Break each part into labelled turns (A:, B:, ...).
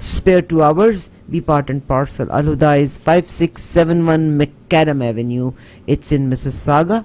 A: spare 2 hours, be part and parcel. Al-Huda is 5671 McAdam Avenue. It's in Mississauga.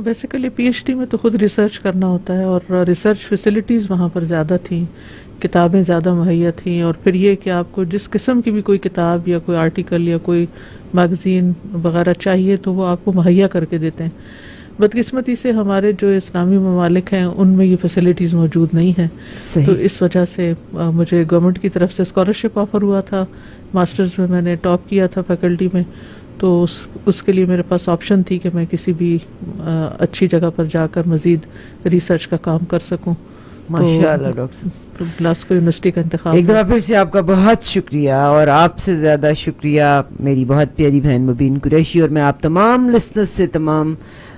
B: Basically P H D میں تو خود research کرنا ہوتا ہے، اور ریسرچ فیسلٹیز وہاں پر زیادہ تھیں، کتابیں زیادہ مہیا تھیں، اور پھر یہ کہ آپ کو جس قسم کی بھی کوئی کتاب یا کوئی آرٹیکل یا کوئی میگزین وغیرہ چاہیے تو وہ آپ کو مہیا کر کے دیتے ہیں۔ بدقسمتی سے ہمارے جو اسلامی ممالک ہیں ان میں یہ فیسلٹیز موجود نہیں ہیں، تو اس وجہ سے مجھے گورنمنٹ کی طرف سے اسکالرشپ آفر ہوا تھا، ماسٹرز میں میں نے ٹاپ کیا تھا فیکلٹی میں، تو اس کے لیے میرے پاس آپشن تھی کہ میں کسی بھی اچھی جگہ پر جا کر مزید ریسرچ کا کام کر سکوں۔
A: ماشاءاللہ ڈاکٹر صاحب،
B: تو گلاسکو یونیورسٹی کا انتخاب
A: ایک دفعہ پھر سے آپ کا بہت شکریہ، اور آپ سے زیادہ شکریہ میری بہت پیاری بہن مبین قریشی، اور میں آپ تمام لسنرز سے، تمام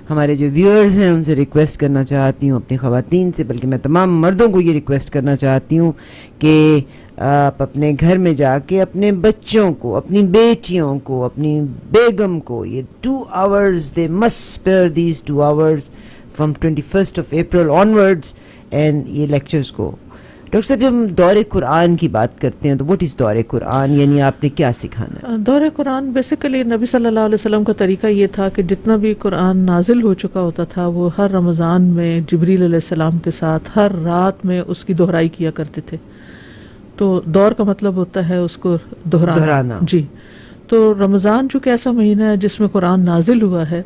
A: ہمارے جو ویورز ہیں ان سے ریکویسٹ کرنا چاہتی ہوں، اپنی خواتین سے، بلکہ میں تمام مردوں کو یہ ریکویسٹ کرنا چاہتی ہوں کہ آپ اپنے گھر میں جا کے اپنے بچوں کو، اپنی بیٹیوں کو، اپنی بیگم کو یہ 2 hours they must spare these 2 hours from 21st of April onwards and یہ لیکچرز کو۔ ڈاکٹر صاحب، جب ہم دور قرآن کی بات کرتے ہیں تو واٹ از دور قرآن، یعنی آپ نے کیا سکھانا ہے؟
B: دور قرآن بیسیکلی نبی صلی اللہ علیہ وسلم کا طریقہ یہ تھا کہ جتنا بھی قرآن نازل ہو چکا ہوتا تھا وہ ہر رمضان میں جبریل علیہ السلام کے ساتھ ہر رات میں اس کی دہرائی کیا کرتے تھے۔ تو دور کا مطلب ہوتا ہے اس کو دہرانا۔ جی، تو رمضان چونکہ ایسا مہینہ ہے جس میں قرآن نازل ہوا ہے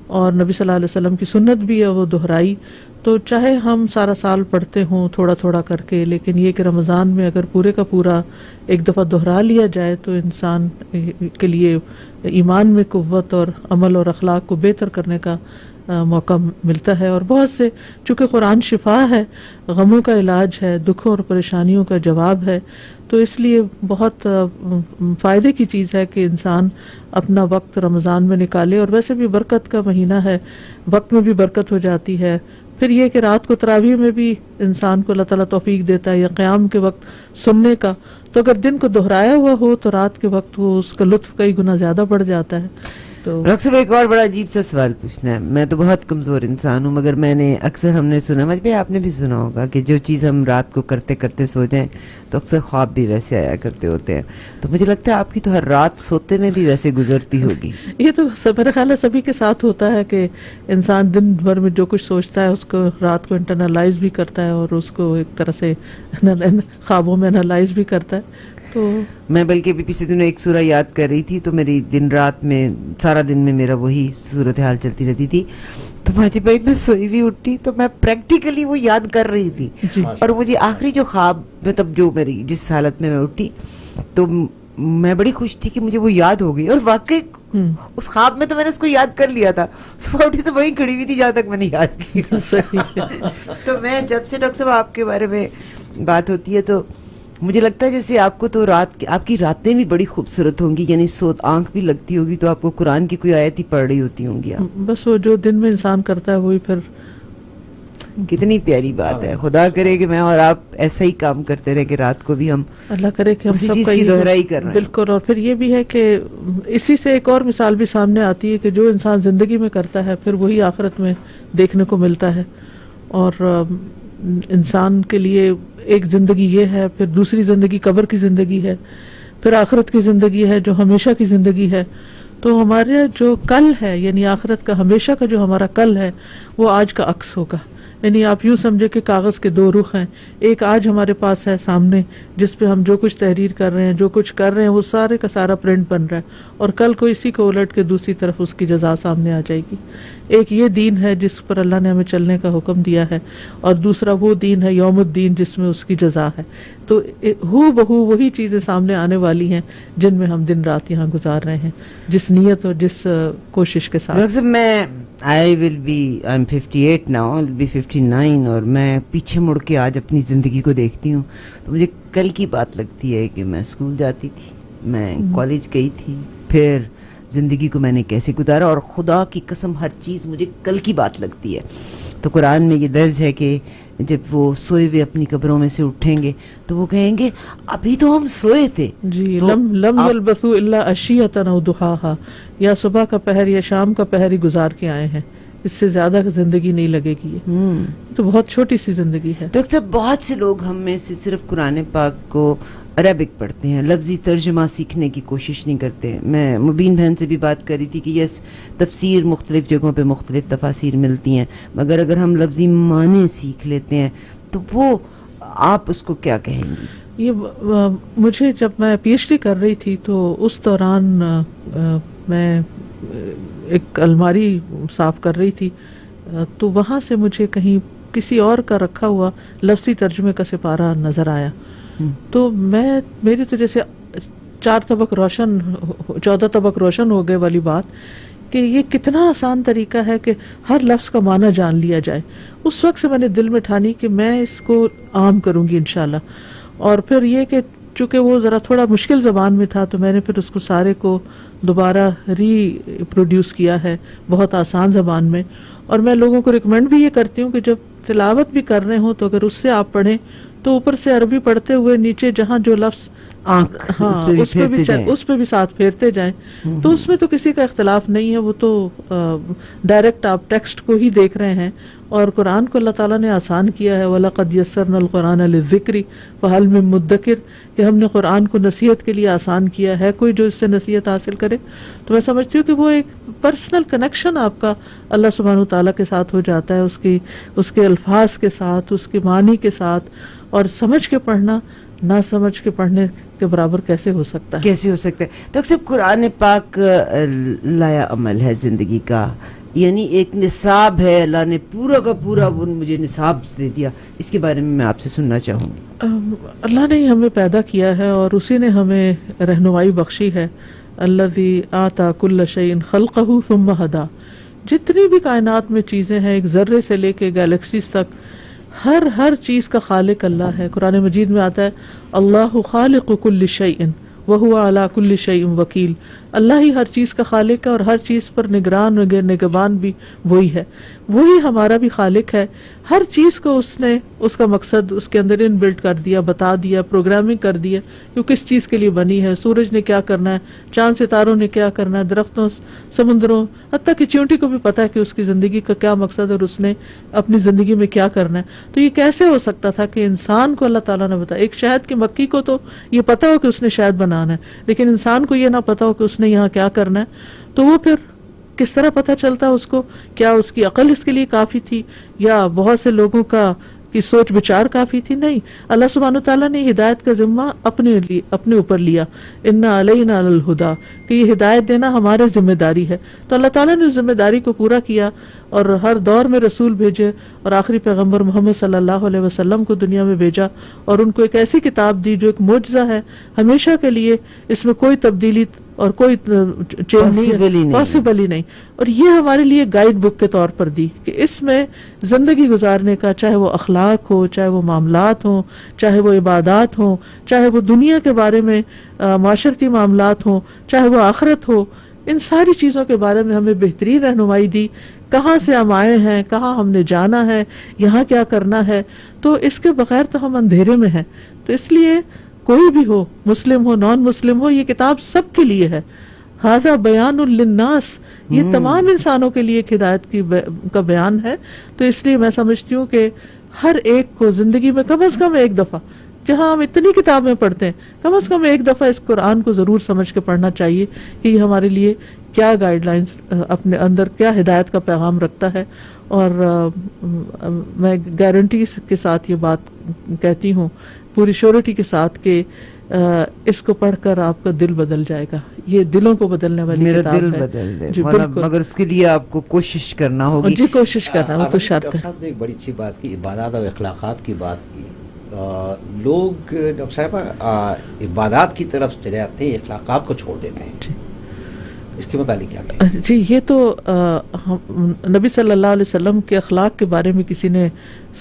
B: اور نبی صلی اللہ علیہ وسلم کی سنت بھی ہے وہ دہرائی، تو چاہے ہم سارا سال پڑھتے ہوں تھوڑا تھوڑا کر کے، لیکن یہ کہ رمضان میں اگر پورے کا پورا ایک دفعہ دہرا لیا جائے تو انسان کے لیے ایمان میں قوت اور عمل اور اخلاق کو بہتر کرنے کا موقع ملتا ہے۔ اور بہت سے، چونکہ قرآن شفا ہے، غموں کا علاج ہے، دکھوں اور پریشانیوں کا جواب ہے، تو اس لیے بہت فائدے کی چیز ہے کہ انسان اپنا وقت رمضان میں نکالے، اور ویسے بھی برکت کا مہینہ ہے، وقت میں بھی برکت ہو جاتی ہے۔ پھر یہ کہ رات کو تراویح میں بھی انسان کو اللہ تعالیٰ توفیق دیتا ہے، یا قیام کے وقت سننے کا، تو اگر دن کو دہرایا ہوا ہو تو رات کے وقت وہ اس کا لطف کئی گنا زیادہ بڑھ جاتا ہے۔ تو
A: ڈاکٹر صاحب، ایک اور بڑا عجیب سا سوال پوچھنا ہے۔ میں تو بہت کمزور انسان ہوں، مگر میں نے اکثر، ہم نے سنا، مجھے آپ نے بھی سنا ہوگا کہ جو چیز ہم رات کو کرتے کرتے سو جائیں تو اکثر خواب بھی ویسے آیا کرتے ہوتے ہیں، تو مجھے لگتا ہے آپ کی تو ہر رات سوتے میں بھی ویسے گزرتی ہوگی۔
B: یہ تو میرا خیال ہے سبھی کے ساتھ ہوتا ہے کہ انسان دن بھر میں جو کچھ سوچتا ہے اس کو رات کو انٹرنلائز بھی کرتا ہے، اور اس کو ایک طرح سے خوابوں میں انالائز بھی کرتا ہے۔ تو
A: میں بلکہ بھی پچھلے دنوں ایک سورہ یاد کر رہی تھی، تو میری دن رات میں، سارا دن میں میرا وہی صورتحال چلتی رہتی تھی، تو ماجد بھائی میں سوئی بھی اٹھی تو میں پریکٹیکلی وہ یاد کر رہی تھی، اور مجھے آخری جو خواب، مطلب جو میری جس حالت میں اٹھی تو میں بڑی خوش تھی کہ مجھے وہ یاد ہو گئی، اور واقعی اس خواب میں تو میں نے اس کو یاد کر لیا تھا، صبح اٹھی تو وہیں کھڑی ہوئی تھی جہاں تک میں نے یاد کی۔ تو میں جب سے ڈاکٹر صاحب آپ کے بارے میں بات ہوتی ہے تو مجھے لگتا ہے جیسے آپ کو تو آپ کی راتیں بھی بڑی خوبصورت ہوں گی، یعنی آنکھ بھی لگتی ہوگی تو آپ کو قرآن کی کوئی آیت ہی پڑھ رہی ہوتی ہوں گی آپ۔
B: بس وہ جو دن میں انسان کرتا ہے وہی پھر۔
A: کتنی پیاری بات ہے، خدا کرے کہ میں اور آپ ایسا ہی کام کرتے رہے کہ رات کو بھی ہم،
B: اللہ کرے کہ ہم
A: اسی
B: سب
A: چیز
B: کا
A: کی
B: یہ
A: دہرائی کر رہے ہیں۔
B: بالکل۔ اور پھر یہ بھی ہے کہ اسی سے ایک اور مثال بھی سامنے آتی ہے کہ جو انسان زندگی میں کرتا ہے پھر وہی آخرت میں دیکھنے کو ملتا ہے، اور انسان کے لیے ایک زندگی یہ ہے، پھر دوسری زندگی قبر کی زندگی ہے، پھر آخرت کی زندگی ہے جو ہمیشہ کی زندگی ہے۔ تو ہمارا جو کل ہے، یعنی آخرت کا ہمیشہ کا جو ہمارا کل ہے، وہ آج کا عکس ہوگا۔ یعنی آپ یوں سمجھے کہ کاغذ کے 2 رخ ہیں، ایک آج ہمارے پاس ہے سامنے جس پہ ہم جو کچھ تحریر کر رہے ہیں، جو کچھ کر رہے ہیں، وہ سارے کا سارا پرنٹ بن رہا ہے، اور کل کو اسی کو الٹ کے دوسری طرف اس کی جزا سامنے آ جائے گی۔ ایک یہ دین ہے جس پر اللہ نے ہمیں چلنے کا حکم دیا ہے، اور دوسرا وہ دین ہے یوم الدین جس میں اس کی جزا ہے۔ تو ہو بہو وہی چیزیں سامنے آنے والی ہیں جن میں ہم دن رات یہاں گزار رہے ہیں، جس نیت اور جس کوشش کے ساتھ۔
A: میں I'm 58 now, I'll be 59، اور میں پیچھے مڑ کے آج اپنی زندگی کو دیکھتی ہوں تو مجھے کل کی بات لگتی ہے کہ میں اسکول جاتی تھی، میں کالج گئی تھی، پھر زندگی کو میں نے کیسے گزارا، اور خدا کی قسم ہر چیز مجھے کل کی بات لگتی ہے۔ تو قرآن میں یہ درج ہے کہ جب وہ سوئے ہوئے اپنی قبروں میں سے اٹھیں گے تو وہ کہیں گے ابھی تو ہم سوئے تھے۔
B: جی، لم یلبثوا الا عشیۃ او ضحاھا، یا صبح کا پہر یا شام کا پہر ہی گزار کے آئے ہیں، اس سے زیادہ زندگی نہیں لگے گی۔ تو بہت چھوٹی سی زندگی ہے۔
A: ڈاکٹر صاحب، بہت سے لوگ ہم میں سے صرف قرآن پاک کو عربک پڑھتے ہیں, لفظی ترجمہ سیکھنے کی کوشش نہیں کرتے. میں مبین بہن سے بھی بات کری تھی کہ یس تفسیر مختلف جگہوں پہ مختلف تفاسیر ملتی ہیں, مگر اگر ہم لفظی معنی سیکھ لیتے ہیں تو وہ آپ اس کو کیا کہیں گی؟
B: یہ مجھے جب میں پی ایچ ڈی کر رہی تھی تو اس دوران میں ایک الماری صاف کر رہی تھی, تو وہاں سے مجھے کہیں کسی اور کا رکھا ہوا لفظی ترجمے کا سپارہ نظر آیا. تو میری تو جیسے 4 طبق روشن 14 طبق روشن ہو گئے والی بات کہ یہ کتنا آسان طریقہ ہے کہ ہر لفظ کا معنی جان لیا جائے. اس وقت سے میں نے دل میں ٹھانی کہ میں اس کو عام کروں گی انشاءاللہ. اور پھر یہ کہ چونکہ وہ ذرا تھوڑا مشکل زبان میں تھا تو میں نے پھر اس کو سارے کو دوبارہ ری پروڈیوس کیا ہے بہت آسان زبان میں. اور میں لوگوں کو ریکمینڈ بھی یہ کرتی ہوں کہ جب تلاوت بھی کر رہے ہوں تو اگر اس سے آپ پڑھیں تو اوپر سے عربی پڑھتے ہوئے نیچے جہاں جو لفظ اس پہ بھی ساتھ پھیرتے جائیں. تو اس میں تو کسی کا اختلاف نہیں ہے, وہ تو ڈائریکٹ آپ ٹیکسٹ کو ہی دیکھ رہے ہیں. اور قرآن کو اللہ تعالیٰ نے آسان کیا ہے, وَلَقَدْ يَسَّرْنَا الْقُرْآنَ لِلذِّكْرِ فَهَلْ مِن مُدَّكِرٍ, کہ ہم نے قرآن کو نصیحت کے لیے آسان کیا ہے, کوئی جو اس سے نصیحت حاصل کرے. تو میں سمجھتی ہوں کہ وہ ایک پرسنل کنیکشن آپ کا اللہ سبحانہ وتعالیٰ کے ساتھ ہو جاتا ہے, اس کے الفاظ کے ساتھ, اس کے معنی کے ساتھ. اور سمجھ کے پڑھنا نہ سمجھ کے پڑھنے کے برابر کیسے ہو سکتا ہے؟
A: کیسے ہو سکتا ہے؟ ڈاکٹر صاحب, قرآن پاک لایا عمل ہے زندگی کا, یعنی ایک نصاب ہے, اللہ نے پورا کا پورا مجھے نصاب دے دیا. اس کے بارے میں آپ سے سننا چاہوں گی.
B: اللہ نے ہمیں پیدا کیا ہے اور اسی نے ہمیں رہنمائی بخشی ہے. الذی آتا کل شیء خلقہ ثم ہدی. جتنی بھی کائنات میں چیزیں ہیں, ایک ذرے سے لے کے گیلیکسیز تک, ہر چیز کا خالق اللہ ہے. قرآن مجید میں آتا ہے اللہ خالق کل شیء وہو علی کل شیء وکیل. اللہ ہی ہر چیز کا خالق ہے اور ہر چیز پر نگبان بھی وہی ہے. وہی ہمارا بھی خالق ہے. ہر چیز کو اس نے اس کا مقصد اس کے اندر ان بلٹ کر دیا, بتا دیا, پروگرامنگ کر دیا کہ کس چیز کے لیے بنی ہے. سورج نے کیا کرنا ہے, چاند ستاروں نے کیا کرنا ہے, درختوں سمندروں, حتیٰ کہ چیونٹی کو بھی پتا ہے کہ اس کی زندگی کا کیا مقصد ہے اور اس نے اپنی زندگی میں کیا کرنا ہے. تو یہ کیسے ہو سکتا تھا کہ انسان کو اللہ تعالیٰ نے بتایا؟ ایک شہد کی مکھی کو تو یہ پتا ہو کہ اس نے شہد بنانا ہے, لیکن انسان کو یہ نہ پتا ہو کہ اس نے یہاں کیا کرنا ہے. تو وہ پھر کس طرح پتہ چلتا اس کو؟ کیا اس کی عقل اس کے لیے کافی تھی یا بہت سے لوگوں کی سوچ بچار کافی تھی؟ نہیں. اللہ سبحانہ تعالیٰ نے ہدایت کا ذمہ اپنے اوپر لیا. انا علینا للہدی, کہ یہ ہدایت دینا ہمارے ذمہ داری ہے. تو اللہ تعالیٰ نے اس ذمہ داری کو پورا کیا اور ہر دور میں رسول بھیجے اور آخری پیغمبر محمد صلی اللہ علیہ وسلم کو دنیا میں بھیجا اور ان کو ایک ایسی کتاب دی جو ایک معجزہ ہے ہمیشہ کے لیے. اس میں کوئی تبدیلی اور کوئی چینج نہیں, پاسبل ہی نہیں. اور یہ ہمارے لیے گائیڈ بک کے طور پر دی کہ اس میں زندگی گزارنے کا, چاہے وہ اخلاق ہو, چاہے وہ معاملات ہوں, چاہے وہ عبادات ہوں, چاہے وہ دنیا کے بارے میں معاشرتی معاملات ہوں, چاہے وہ آخرت ہو, ان ساری چیزوں کے بارے میں ہمیں بہترین رہنمائی دی. کہاں سے ہم آئے ہیں, کہاں ہم نے جانا ہے, یہاں کیا کرنا ہے. تو اس کے بغیر تو ہم اندھیرے میں ہیں. تو اس لیے کوئی بھی ہو, مسلم ہو, نان مسلم ہو, یہ کتاب سب کے لیے ہے. ھذا بیان للناس, یہ تمام انسانوں کے لیے ایک ہدایت کا بیان ہے. تو اس لیے میں سمجھتی ہوں کہ ہر ایک کو زندگی میں کم از کم ایک دفعہ, جہاں ہم اتنی کتابیں پڑھتے ہیں, کم از کم ایک دفعہ اس قرآن کو ضرور سمجھ کے پڑھنا چاہیے کہ یہ ہمارے لیے کیا گائیڈ لائنز اپنے اندر, کیا ہدایت کا پیغام رکھتا ہے. اور میں گارنٹی کے ساتھ یہ بات کہتی ہوں, پوری شیورٹی کے ساتھ, کہ اس کو پڑھ کر آپ کا دل بدل جائے گا. یہ دلوں کو بدلنے والی کتاب ہے.
A: میرا دل بدل دے.
B: جی بالکل,
A: مگر اس کے لیے آپ کو کوشش کرنا ہوگی.
B: جی کوشش کرنا, وہ تو شرط ہے.
C: صاحب نے ایک بڑی اچھی بات کی, عبادات اور اخلاقات کی بات کی. لوگ ڈاکٹر صاحبہ عبادات کی طرف چلے جاتے ہیں, اخلاقات کو چھوڑ دیتے ہیں.
B: جی
C: اس کے متعلق کیا کہیں؟
B: جی یہ تو نبی صلی اللہ علیہ وسلم کے اخلاق کے بارے میں کسی نے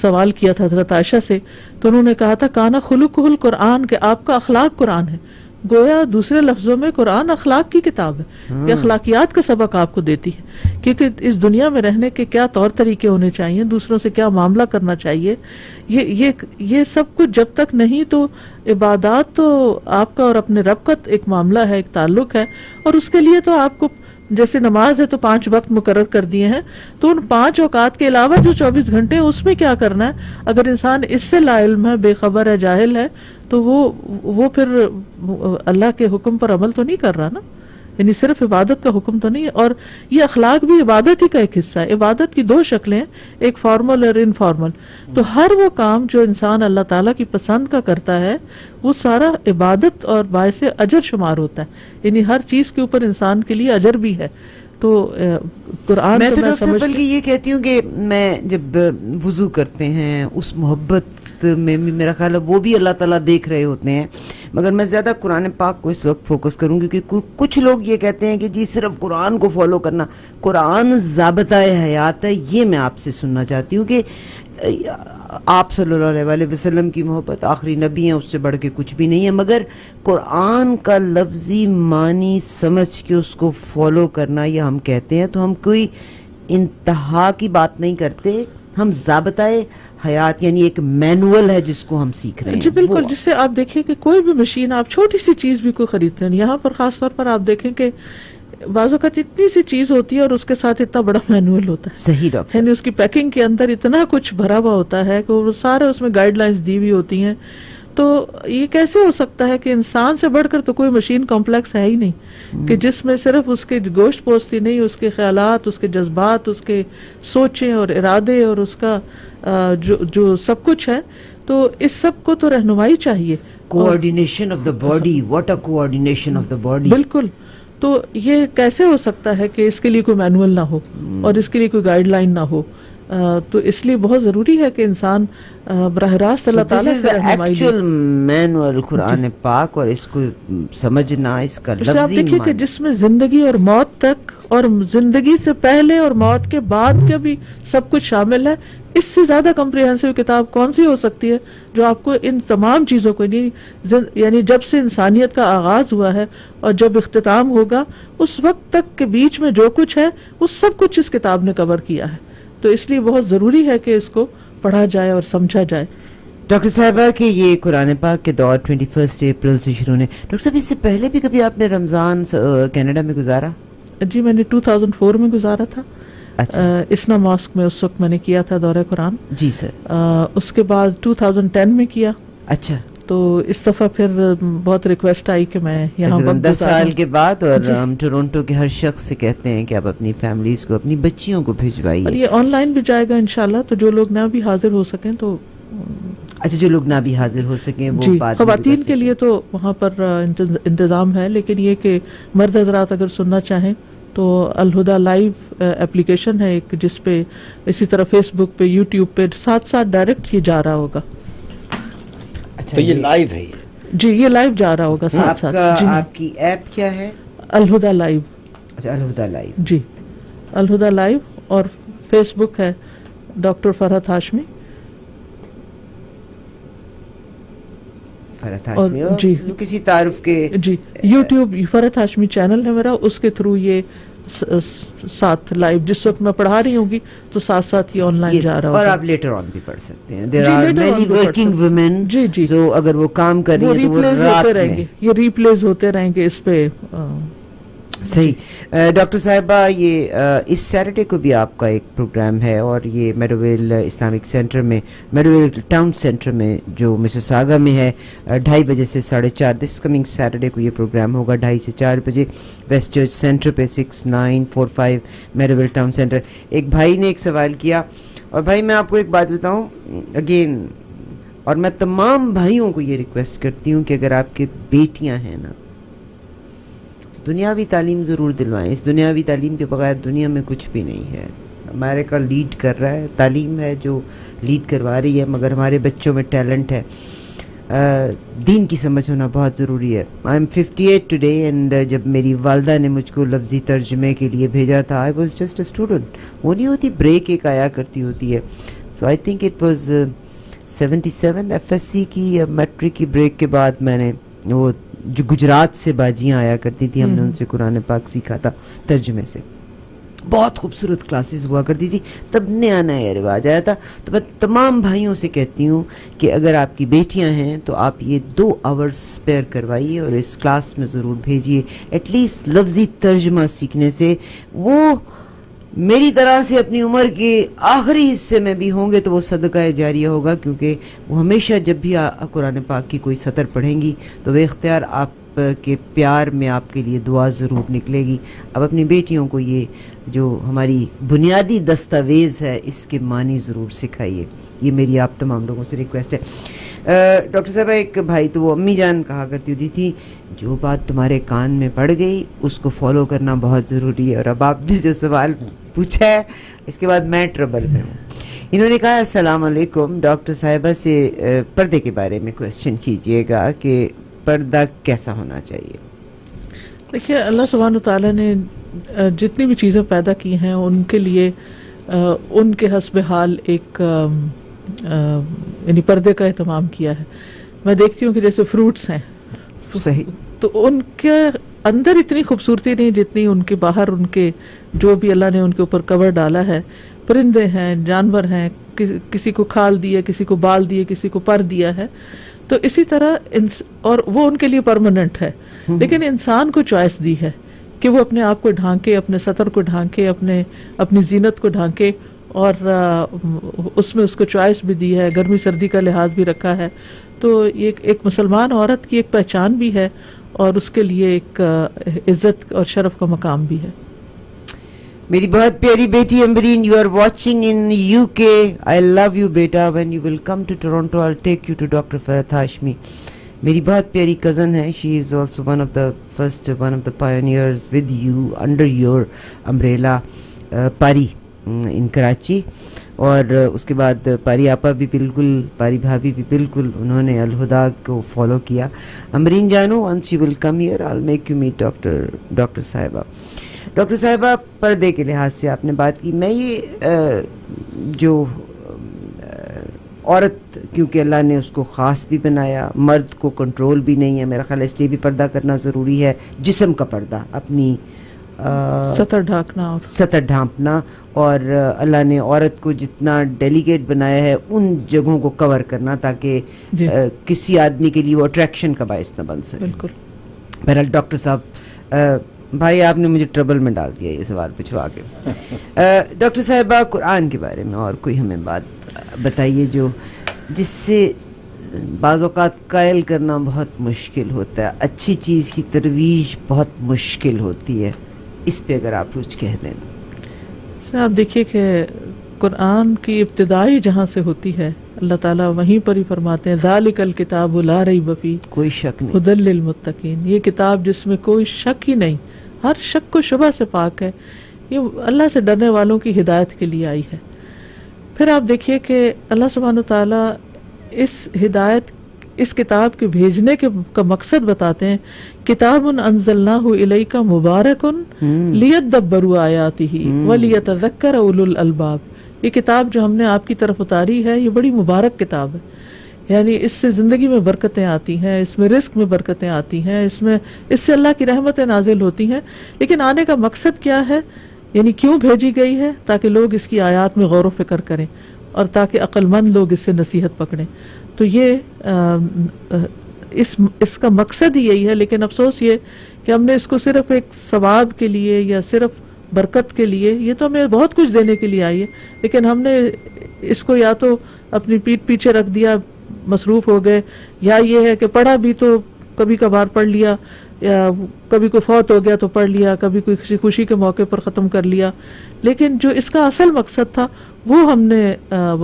B: سوال کیا تھا حضرت عائشہ سے, تو انہوں نے کہا تھا کانا خلقہ القرآن, کہ آپ کا اخلاق قرآن ہے. گویا دوسرے لفظوں میں قرآن اخلاق کی کتاب ہے, کہ اخلاقیات کا سبق آپ کو دیتی ہے, کیونکہ اس دنیا میں رہنے کے کیا طور طریقے ہونے چاہیے, دوسروں سے کیا معاملہ کرنا چاہیے, یہ سب کچھ جب تک نہیں. تو عبادات تو آپ کا اور اپنے رب کا ایک معاملہ ہے, ایک تعلق ہے, اور اس کے لیے تو آپ کو جیسے نماز ہے تو 5 وقت مقرر کر دیے ہیں، تو ان 5 اوقات کے علاوہ جو 24 گھنٹے ہیں اس میں کیا کرنا ہے؟ اگر انسان اس سے لا علم ہے، بے خبر ہے، جاہل ہے، تو وہ پھر اللہ کے حکم پر عمل تو نہیں کر رہا نا، یعنی صرف عبادت کا حکم تو نہیں ہے. اور یہ اخلاق بھی عبادت ہی کا ایک حصہ ہے. عبادت کی 2 شکلیں ہیں، ایک فارمل اور انفارمل. تو ہر وہ کام جو انسان اللہ تعالیٰ کی پسند کا کرتا ہے وہ سارا عبادت اور باعث اجر شمار ہوتا ہے، یعنی ہر چیز کے اوپر انسان کے لیے اجر بھی ہے. تو قرآن
A: میں
B: تو
A: تو
B: سمجھتی
A: بلکہ یہ کہتی ہوں کہ میں جب وضو کرتے ہیں اس محبت میں میرا خیال ہے وہ بھی اللہ تعالیٰ دیکھ رہے ہوتے ہیں، مگر میں زیادہ قرآن پاک کو اس وقت فوکس کروں گی کیونکہ کچھ لوگ یہ کہتے ہیں کہ جی صرف قرآن کو فالو کرنا، قرآن ضابطۂ حیات ہے. یہ میں آپ سے سننا چاہتی ہوں کہ آپ صلی اللہ علیہ وسلم کی محبت، آخری نبی ہیں، اس سے بڑھ کے کچھ بھی نہیں ہے، مگر قرآن کا لفظی معنی سمجھ کے اس کو فالو کرنا یہ ہم کہتے ہیں تو ہم کوئی انتہا کی بات نہیں کرتے، ہم ضابطۂ حیات یعنی ایک مینول ہے جس کو ہم سیکھ رہے ہیں.
B: جی بالکل. جس سے آپ دیکھیں کہ کوئی بھی مشین، آپ چھوٹی سی چیز بھی کوئی خریدتے ہیں، یہاں پر خاص طور پر آپ دیکھیں کہ بعض اوقات اتنی سی چیز ہوتی ہے اور اس کے ساتھ اتنا بڑا مینول ہوتا ہے.
A: صحیح ڈاکٹر،
B: یعنی اس کی پیکنگ کے اندر اتنا کچھ بھرا ہوا ہوتا ہے کہ وہ سارے اس میں گائیڈ لائنز دی ہوئی ہوتی ہیں. تو یہ کیسے ہو سکتا ہے کہ انسان سے بڑھ کر تو کوئی مشین کمپلیکس ہے ہی نہیں کہ جس میں صرف اس کے گوشت پوستی نہیں، اس کے خیالات، اس کے جذبات، اس کے سوچیں اور ارادے اور اس کا جو سب کچھ ہے. تو اس سب کو تو رہنمائی چاہیے.
A: Coordination of the body, what a coordination of the body.
B: بالکل. تو یہ کیسے ہو سکتا ہے کہ اس کے لیے کوئی مینول نہ ہو اور اس کے لیے کوئی گائیڈ لائن نہ ہو؟ تو اس لیے بہت ضروری ہے کہ انسان براہ راست اللہ تعالیٰ سے رہنمائی لے.
A: ایکچوئل مینول قرآن پاک، اور اس کو سمجھنا، اس کا
B: آپ
A: لفظی
B: دیکھیے کہ جس میں زندگی اور موت تک اور زندگی سے پہلے اور موت کے بعد کے بھی سب کچھ شامل ہے. اس سے زیادہ کمپریہنسو کتاب کون سی ہو سکتی ہے جو آپ کو ان تمام چیزوں کو، یعنی جب سے انسانیت کا آغاز ہوا ہے اور جب اختتام ہوگا اس وقت تک کے بیچ میں جو کچھ ہے وہ سب کچھ اس کتاب نے کور کیا ہے. تو اس لیے بہت ضروری ہے کہ اس کو پڑھا جائے اور سمجھا جائے.
A: ڈاکٹر صاحبہ کہ یہ قرآن پاک کے دور 21 اپریل سے شروع ہونے، ڈاکٹر صاحب اس سے پہلے بھی کبھی آپ نے رمضان کینیڈا میں گزارا؟
B: جی میں نے 2004 میں گزارا تھا.
A: اچھا.
B: اسنا ماسک میں اس وقت میں نے کیا تھا دورہ قرآن.
A: جی سر.
B: اس کے بعد 2010 میں کیا.
A: اچھا.
B: تو اس دفعہ پھر بہت ریکویسٹ آئی کہ میں یہاں
A: 10 سال کے بعد، اور ہم ٹورنٹو کے ہر شخص سے کہتے ہیں کہ آپ اپنی فیملیز کو، اپنی بچیوں کو بھجوائیے.
B: اور یہ آن لائن بھی جائے گا انشاءاللہ، تو جو لوگ نہ بھی حاضر ہو سکیں تو
A: اچھا، جو لوگ نہ بھی حاضر ہو سکیں وہ بعد میں
B: خواتین کے لیے تو وہاں پر انتظام ہے، لیکن یہ کہ مرد حضرات اگر سننا چاہیں تو الہدا لائیو اپلیکیشن ہے ایک، جس پہ اسی طرح فیس بک پہ، یوٹیوب پہ ساتھ ڈائریکٹ یہ جا رہا ہوگا.
C: تو یہ لائیو ہے؟
B: جی یہ لائیو جا رہا ہوگا ساتھ.
A: آپ کی ایپ کیا ہے؟
B: الہدا لائیو.
A: اچھا، الہدا لائیو.
B: جی الہدا لائیو. اور فیس بک ہے ڈاکٹر فرحت ہاشمی.
A: فرحت ہاشمی
B: جی
A: کسی تعارف کے.
B: جی یوٹیوب فرحت ہاشمی چینل ہے میرا، اس کے تھرو یہ ساتھ لائیو جس وقت میں پڑھا رہی ہوں گی تو ساتھ ساتھ یہ آن لائن جا رہا ہوگا.
A: اور آپ لیٹر آن بھی پڑھ سکتے ہیں. There are many working women جو اگر وہ کام کر رہی ہیں تو وہ رات
B: ہوتے رہیں گے، یہ ریپلیز ہوتے رہیں گے اس پہ.
A: صحیح. ڈاکٹر صاحبہ یہ اس سیٹرڈے کو بھی آپ کا ایک پروگرام ہے، اور یہ میڈویل اسلامک سینٹر میں، میڈویل ٹاؤن سینٹر میں جو مسیساگا میں ہے، 2:30 بجے سے 4:30. دس کمنگ سیٹرڈے کو یہ پروگرام ہوگا 2:30 سے 4 بجے ویسٹ چرچ سینٹر پہ، 6945 میڈویل ٹاؤن سینٹر. ایک بھائی نے ایک سوال کیا، اور بھائی میں آپ کو ایک بات بتاؤں اگین، اور میں تمام بھائیوں کو یہ ریکویسٹ کرتی ہوں کہ اگر آپ کے بیٹیاں ہیں نا، دنیاوی تعلیم ضرور دلوائیں. اس دنیاوی تعلیم کے بغیر دنیا میں کچھ بھی نہیں ہے. امریکہ لیڈ کر رہا ہے، تعلیم ہے جو لیڈ کروا رہی ہے، مگر ہمارے بچوں میں ٹیلنٹ ہے. دین کی سمجھ ہونا بہت ضروری ہے. آئی ایم 58 ٹوڈے، اینڈ جب میری والدہ نے مجھ کو لفظی ترجمے کے لیے بھیجا تھا، I was just a student. وہ نہیں ہوتی بریک ایک آیا کرتی ہوتی ہے. So I think it was 77 FSC کی یا میٹرک کی بریک کے بعد میں نے وہ جو گجرات سے باجیاں آیا کرتی تھی، ہم نے ان سے قرآن پاک سیکھا تھا ترجمے سے. بہت خوبصورت کلاسز ہوا کرتی تھی، تب نیا نیا رواج آیا تھا. تو میں تمام بھائیوں سے کہتی ہوں کہ اگر آپ کی بیٹیاں ہیں تو آپ یہ 2 آورز اسپیئر کروائیے اور اس کلاس میں ضرور بھیجیے. ایٹ لیسٹ لفظی ترجمہ سیکھنے سے وہ میری طرح سے اپنی عمر کے آخری حصے میں بھی ہوں گے تو وہ صدقہ جاریہ ہوگا، کیونکہ وہ ہمیشہ جب بھی قرآن پاک کی کوئی سطر پڑھیں گی تو وہ اختیار آپ کے پیار میں آپ کے لیے دعا ضرور نکلے گی. اب اپنی بیٹیوں کو یہ جو ہماری بنیادی دستاویز ہے اس کے معنی ضرور سکھائیے. یہ میری آپ تمام لوگوں سے ریکویسٹ ہے. ڈاکٹر صاحبہ ایک بھائی تو وہ امی جان کہا کرتی ہوتی تھی جو بات تمہارے کان میں پڑ گئی اس کو فالو کرنا بہت ضروری ہے. اور اب آپ نے جو سوال پوچھا ہے اس کے بعد میں ٹربل میں ہوں. انہوں نے کہا السلام علیکم، ڈاکٹر صاحبہ سے پردے کے بارے میں کویسچن کیجیے گا کہ پردہ کیسا ہونا چاہیے.
B: دیکھیے اللہ سبحانہ تعالیٰ نے جتنی بھی چیزیں پیدا کی ہیں ان کے لیے ان کے حسب حال ایک یعنی پردے کا اہتمام کیا ہے. میں دیکھتی ہوں کہ جیسے فروٹس ہیں
A: صحیح،
B: تو ان کے اندر اتنی خوبصورتی نہیں جتنی ان کے باہر ان کے جو بھی اللہ نے ان کے اوپر کور ڈالا ہے. پرندے ہیں، جانور ہیں، کسی کو کھال دیا، کسی کو بال دیے، کسی کو پر دیا ہے. تو اسی طرح اور وہ ان کے لیے پرماننٹ ہے. لیکن انسان کو چوائس دی ہے کہ وہ اپنے آپ کو ڈھانکے، اپنے سطر کو ڈھانکے، اپنی زینت کو ڈھانکے، اور اس میں اس کو چوائس بھی دی ہے، گرمی سردی کا لحاظ بھی رکھا ہے. تو یہ ایک مسلمان عورت کی ایک پہچان بھی ہے اور اس کے لیے ایک عزت اور شرف کا مقام بھی ہے.
A: میری بہت پیاری بیٹی Ambreen, you are watching in UK. I love you بیٹا. When you will come to Toronto I take you to doctor Farhat Hashmi. میری بہت پیاری کزن ہے. She is also one of the pioneers with you under your umbrella پاری in Karachi. اور اس کے بعد پاری آپا بھی بالکل، پاری بھابھی بھی بالکل، انہوں نے الہدا کو فالو کیا. امبرین جانو once you will come here I will make you meet doctor صاحبہ. ڈاکٹر صاحبہ پردے کے لحاظ سے آپ نے بات کی. میں یہ جو عورت کیونکہ اللہ نے اس کو خاص بھی بنایا، مرد کو کنٹرول بھی نہیں ہے، میرا خیال ہے اس لیے بھی پردہ کرنا ضروری ہے. جسم کا پردہ، اپنی سطر ڈھانپنا، اور اللہ نے عورت کو جتنا ڈیلیگیٹ بنایا ہے ان جگہوں کو کور کرنا تاکہ کسی آدمی کے لیے وہ اٹریکشن کا باعث نہ بن سکے. بالکل. بہرحال ڈاکٹر صاحب، بھائی آپ نے مجھے ٹربل میں ڈال دیا یہ سوال پوچھوا کے. ڈاکٹر صاحبہ قرآن کے بارے میں اور کوئی ہمیں بات بتائیے جس سے بعض اوقات قائل کرنا بہت مشکل ہوتا ہے، اچھی چیز کی ترویج بہت مشکل ہوتی ہے. اس پہ اگر آپ کچھ کہہ دیں.
B: آپ دیکھیے کہ قرآن کی ابتدائی جہاں سے ہوتی ہے اللہ تعالیٰ وہیں پر ہی فرماتے ہیں ذالک الکتاب لا ریب فیہ، کوئی شک نہیں، ھدی للمتقین. یہ کتاب جس میں کوئی شک ہی نہیں، ہر شک کو شبہ سے پاک ہے، یہ اللہ سے ڈرنے والوں کی ہدایت کے لیے آئی ہے. پھر آپ دیکھیے کہ اللہ سبحانہ تعالیٰ اس کتاب کے بھیجنے کا مقصد بتاتے ہیں. کتاب انزلناہ الیک مبارک لیدبروا آیاتہ ولیتذکر اولو الالباب. یہ کتاب جو ہم نے آپ کی طرف اتاری ہے یہ بڑی مبارک کتاب ہے. یعنی اس سے زندگی میں برکتیں آتی ہیں، اس میں رزق میں برکتیں آتی ہیں، اس سے اللہ کی رحمتیں نازل ہوتی ہیں. لیکن آنے کا مقصد کیا ہے، یعنی کیوں بھیجی گئی ہے؟ تاکہ لوگ اس کی آیات میں غور و فکر کریں اور تاکہ عقل مند لوگ اس سے نصیحت پکڑیں. تو یہ اس کا مقصد ہی یہی ہے. لیکن افسوس یہ کہ ہم نے اس کو صرف ایک ثواب کے لیے یا صرف برکت کے لیے، یہ تو ہمیں بہت کچھ دینے کے لیے آئی ہے، لیکن ہم نے اس کو یا تو اپنی پیٹھ پیچھے رکھ دیا، مصروف ہو گئے، یا یہ ہے کہ پڑھا بھی تو کبھی کبھار پڑھ لیا، یا کبھی کوئی فوت ہو گیا تو پڑھ لیا، کبھی کوئی کسی خوشی کے موقع پر ختم کر لیا. لیکن جو اس کا اصل مقصد تھا وہ ہم نے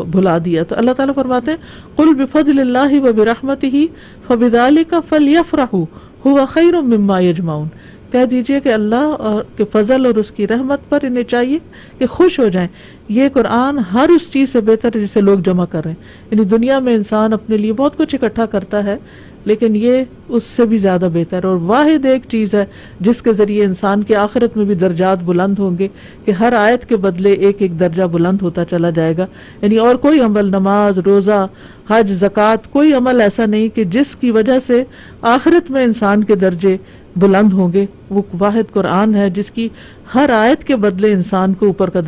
B: بھلا دیا. تو اللہ تعالیٰ فرماتے ہیں قل بفضل اللہ وبرحمتہ فبذلک فلیفرحوا ھو خیر مما یجمعون. کہہ دیجئے کہ اللہ کے فضل اور اس کی رحمت پر انہیں چاہیے کہ خوش ہو جائیں. یہ قرآن ہر اس چیز سے بہتر ہے جسے لوگ جمع کر رہے ہیں. یعنی دنیا میں انسان اپنے لیے بہت کچھ اکٹھا کرتا ہے، لیکن یہ اس سے بھی زیادہ بہتر اور واحد ایک چیز ہے جس کے ذریعے انسان کے آخرت میں بھی درجات بلند ہوں گے کہ ہر آیت کے بدلے ایک ایک درجہ بلند ہوتا چلا جائے گا. یعنی اور کوئی عمل، نماز، روزہ، حج، زکوٰۃ، کوئی عمل ایسا نہیں کہ جس کی وجہ سے آخرت میں انسان کے درجے بلند ہوں گے. وہ واحد قرآن ہے جس کی ہر آیت کے بدلے انسان کو اوپر کا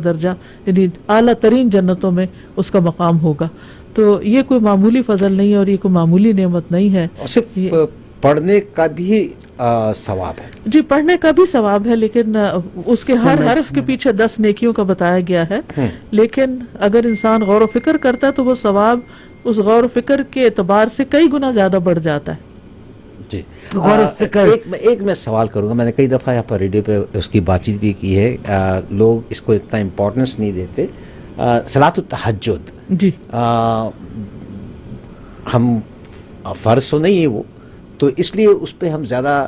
B: درجہ یعنی اعلیٰ ترین جنتوں میں اس کا مقام ہوگا. تو یہ کوئی معمولی فضل نہیں ہے اور یہ کوئی معمولی نعمت نہیں ہے.
C: صرف پڑھنے کا بھی ثواب ہے.
B: جی پڑھنے کا بھی ثواب ہے, لیکن اس کے ہر حرف کے پیچھے 10 نیکیوں کا بتایا گیا ہے. لیکن اگر انسان غور و فکر کرتا ہے تو وہ ثواب اس غور و فکر کے اعتبار سے کئی گنا زیادہ بڑھ جاتا ہے.
C: جی غور و فکر. ایک میں سوال کروں گا, میں نے کئی دفعہ یہاں پر ریڈیو پہ اس کی بات چیت بھی کی ہے, لوگ اس کو اتنا امپورٹنس نہیں دیتے. صلاۃ التہجد,
B: جی
C: ہم فرض تو نہیں ہے وہ, تو اس لیے اس پہ ہم زیادہ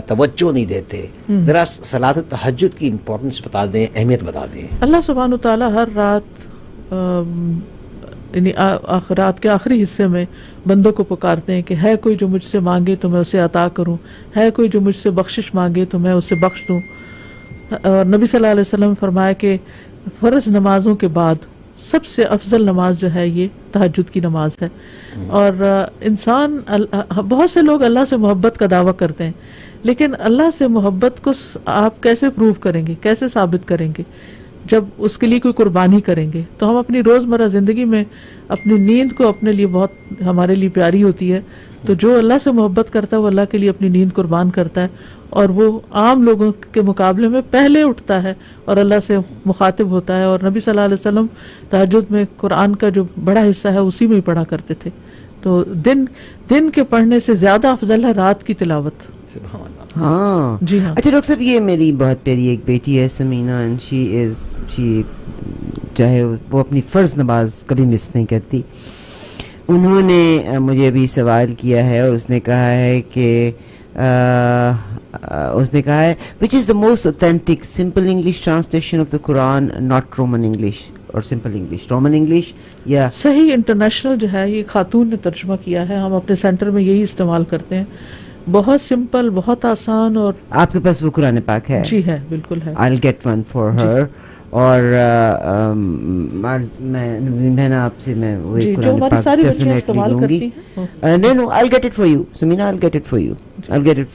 C: توجہ نہیں دیتے. ذرا صلاۃ التہجد کی امپورٹنس بتا دیں, اہمیت بتا دیں.
B: اللہ سبحانہ تعالیٰ ہر رات یعنی رات کے آخری حصے میں بندوں کو پکارتے ہیں کہ ہے کوئی جو مجھ سے مانگے تو میں اسے عطا کروں, ہے کوئی جو مجھ سے بخشش مانگے تو میں اسے بخش دوں. اور نبی صلی اللہ علیہ وسلم نے فرمایا کہ فرض نمازوں کے بعد سب سے افضل نماز جو ہے یہ تہجد کی نماز ہے. اور انسان بہت سے لوگ اللہ سے محبت کا دعویٰ کرتے ہیں, لیکن اللہ سے محبت کو آپ کیسے پروو کریں گے, کیسے ثابت کریں گے جب اس کے لیے کوئی قربانی کریں گے؟ تو ہم اپنی روزمرہ زندگی میں اپنی نیند کو اپنے لیے بہت ہمارے لیے پیاری ہوتی ہے, تو جو اللہ سے محبت کرتا ہے وہ اللہ کے لیے اپنی نیند قربان کرتا ہے, اور وہ عام لوگوں کے مقابلے میں پہلے اٹھتا ہے اور اللہ سے مخاطب ہوتا ہے. اور نبی صلی اللہ علیہ وسلم تہجد میں قرآن کا جو بڑا حصہ ہے اسی میں ہی پڑھا کرتے تھے. تو دن کے پڑھنے سے زیادہ افضل ہے رات کی تلاوت.
A: ہاں
B: جی ہاں.
A: اچھا ڈاکٹر صاحب, یہ میری بہت پیاری ایک بیٹی ہے سمینا, اینڈ شی چاہے وہ اپنی فرض نماز کبھی مس نہیں کرتی. انہوں نے مجھے ابھی سوال کیا ہے اور اس نے کہا ہے کہ which is the most authentic simple English translation of the Quran, not Roman English or simple English, Roman English یا
B: صحیح انٹرنیشنل جو ہے یہ خاتون نے ترجمہ کیا ہے, ہم اپنے سینٹر میں یہی استعمال کرتے ہیں. بہت سمپل, بہت آسان. اور
A: آپ کے پاس وہ قرآن پاک ہے؟
B: جی ہے, بالکل ہے.
A: I'll get one for her. اور میں نا آپ سے میں وہی قرآن پاک ڈیفینیٹلی لوں گی. No, I'll get it for you سمینا, I'll get it for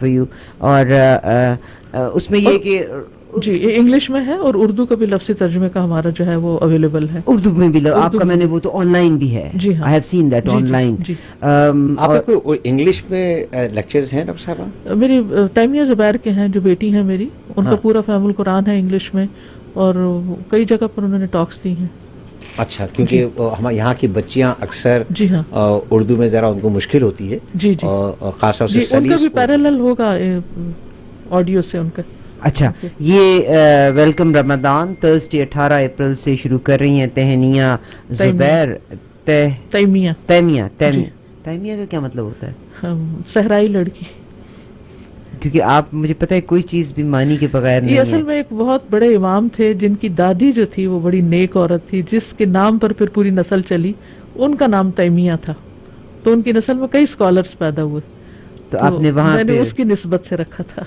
A: you. اور اس میں یہ کہ
B: جی انگلش میں ہے اور اردو کا بھی لفظی ترجمے کا ہمارا جو ہے وہ اویلیبل ہے.
A: اردو میں بھی آپ کا میں نے وہ تو آن لائن بھی ہے.
B: جی ہاں,
A: I have seen that on line.
C: آپ کو انگلش میں لیکچرز ہیں ڈاکٹر صاحبہ؟
B: میری تیمیہ زبیر کے ہیں جو بیٹی ہیں میری, ان کا پورا فہم القرآن ہے انگلش میں, اور کئی جگہ پر انہوں نے ٹاکس دی ہیں.
C: اچھا, کیونکہ ہم یہاں کی بچیاں اکثر
B: جی ہاں
C: اردو میں ذرا ان کو مشکل ہوتی ہے.
B: جی جی,
C: اور خاص طور سے
B: ان کا بھی پیرالل ہوگا آڈیو سے ان کا.
A: اچھا, یہ ویلکم رمضان تھرسڈے 18 اپریل سے شروع کر رہی ہیں تہنیہ زبیر.
B: تیمیہ
A: کا کیا مطلب ہوتا ہے؟
B: صحرائی لڑکی.
A: کیونکہ آپ مجھے پتہ ہے کوئی چیز بھی معنی کے بغیر نہیں ہے.
B: یہ اصل میں ایک بہت بڑے امام تھے جن کی دادی جو تھی وہ بڑی نیک عورت تھی, جس کے نام پر پھر پوری نسل چلی. ان کا نام تیمیہ تھا, تو ان کی نسل میں کئی اسکالرز پیدا ہوئے,
A: تو آپ نے وہاں
B: میں نے اس کی نسبت سے رکھا تھا.